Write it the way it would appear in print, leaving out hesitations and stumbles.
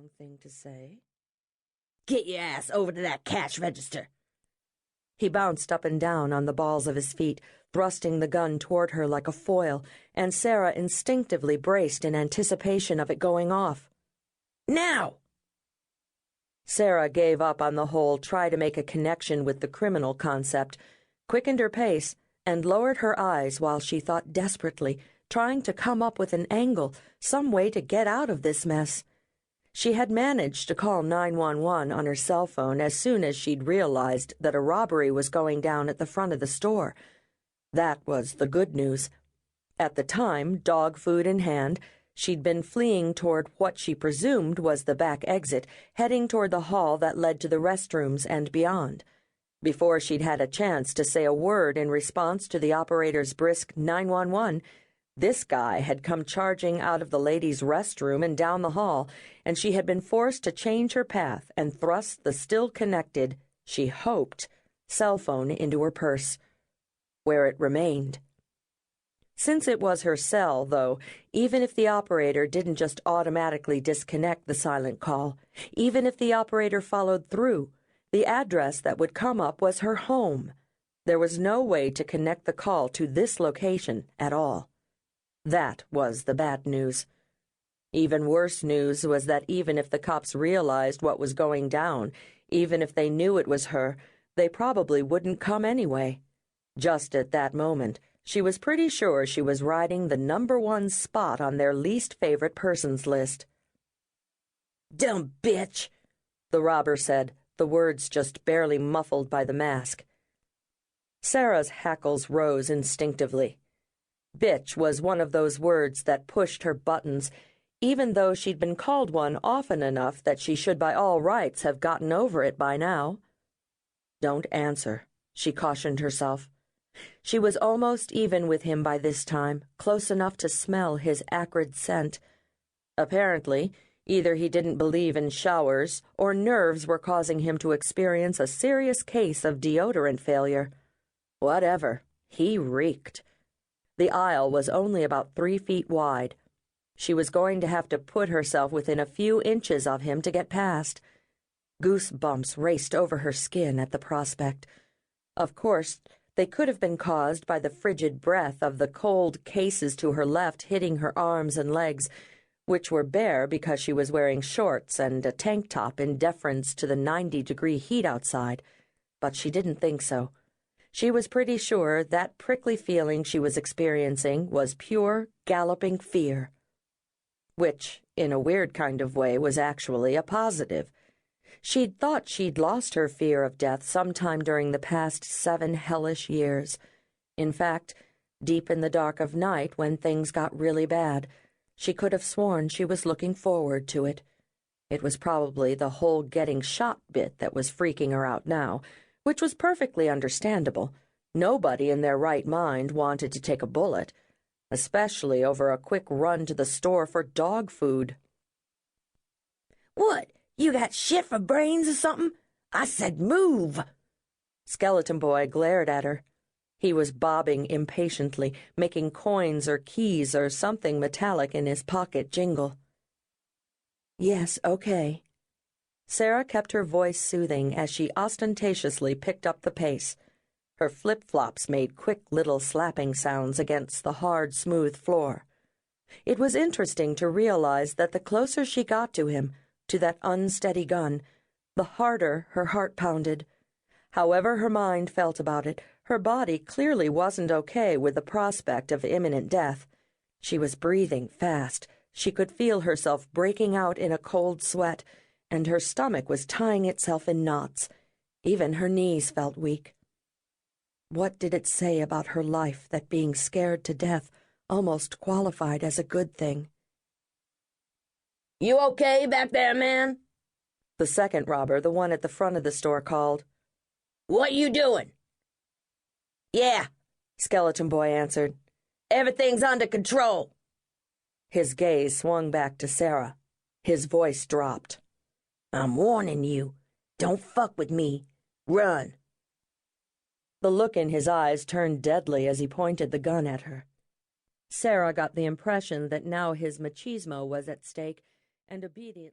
wrong thing to say. Get your ass over to that cash register. He bounced up and down on the balls of his feet, thrusting the gun toward her like a foil, and Sarah instinctively braced in anticipation of it going off. Now! Sarah gave up on the whole try to make a connection with the criminal concept, quickened her pace, and lowered her eyes while she thought desperately, trying to come up with an angle, some way to get out of this mess. She had managed to call 911 on her cell phone as soon as she'd realized that a robbery was going down at the front of the store. That was the good news. At the time, dog food in hand, she'd been fleeing toward what she presumed was the back exit, heading toward the hall that led to the restrooms and beyond. Before she'd had a chance to say a word in response to the operator's brisk 911, this guy had come charging out of the ladies' restroom and down the hall, and she had been forced to change her path and thrust the still-connected, she hoped, cell phone into her purse, where it remained. Since it was her cell, though, even if the operator didn't just automatically disconnect the silent call, even if the operator followed through, the address that would come up was her home. There was no way to connect the call to this location at all. That was the bad news. Even worse news was that even if the cops realized what was going down, even if they knew it was her, they probably wouldn't come anyway. Just at that moment, she was pretty sure she was riding the #1 spot on their least favorite persons list. Dumb bitch, the robber said, the words just barely muffled by the mask. Sarah's hackles rose instinctively. Bitch was one of those words that pushed her buttons, even though she'd been called one often enough that she should by all rights have gotten over it by now. Don't answer, she cautioned herself. She was almost even with him by this time, close enough to smell his acrid scent. Apparently, either he didn't believe in showers, or nerves were causing him to experience a serious case of deodorant failure. Whatever, he reeked. The aisle was only about 3 feet wide. She was going to have to put herself within a few inches of him to get past. Goosebumps raced over her skin at the prospect. Of course, they could have been caused by the frigid breath of the cold cases to her left hitting her arms and legs, which were bare because she was wearing shorts and a tank top in deference to the 90-degree heat outside, but she didn't think so. She was pretty sure that prickly feeling she was experiencing was pure, galloping fear. Which, in a weird kind of way, was actually a positive. She'd thought she'd lost her fear of death sometime during the past 7 hellish years. In fact, deep in the dark of night, when things got really bad, she could have sworn she was looking forward to it. It was probably the whole getting shot bit that was freaking her out now, which was perfectly understandable. Nobody in their right mind wanted to take a bullet, especially over a quick run to the store for dog food. What, you got shit for brains or something? I said move! Skeleton Boy glared at her. He was bobbing impatiently, making coins or keys or something metallic in his pocket jingle. Yes, okay. Sarah kept her voice soothing as she ostentatiously picked up the pace. Her flip-flops made quick little slapping sounds against the hard, smooth floor. It was interesting to realize that the closer she got to him, to that unsteady gun, the harder her heart pounded. However her mind felt about it, her body clearly wasn't okay with the prospect of imminent death. She was breathing fast. She could feel herself breaking out in a cold sweat, and her stomach was tying itself in knots. Even her knees felt weak. What did it say about her life that being scared to death almost qualified as a good thing? You okay back there, man? The second robber, the one at the front of the store, called. What you doing? Yeah, Skeleton Boy answered. Everything's under control. His gaze swung back to Sarah. His voice dropped. I'm warning you. Don't fuck with me. Run. The look in his eyes turned deadly as he pointed the gun at her. Sarah got the impression that now his machismo was at stake, and obediently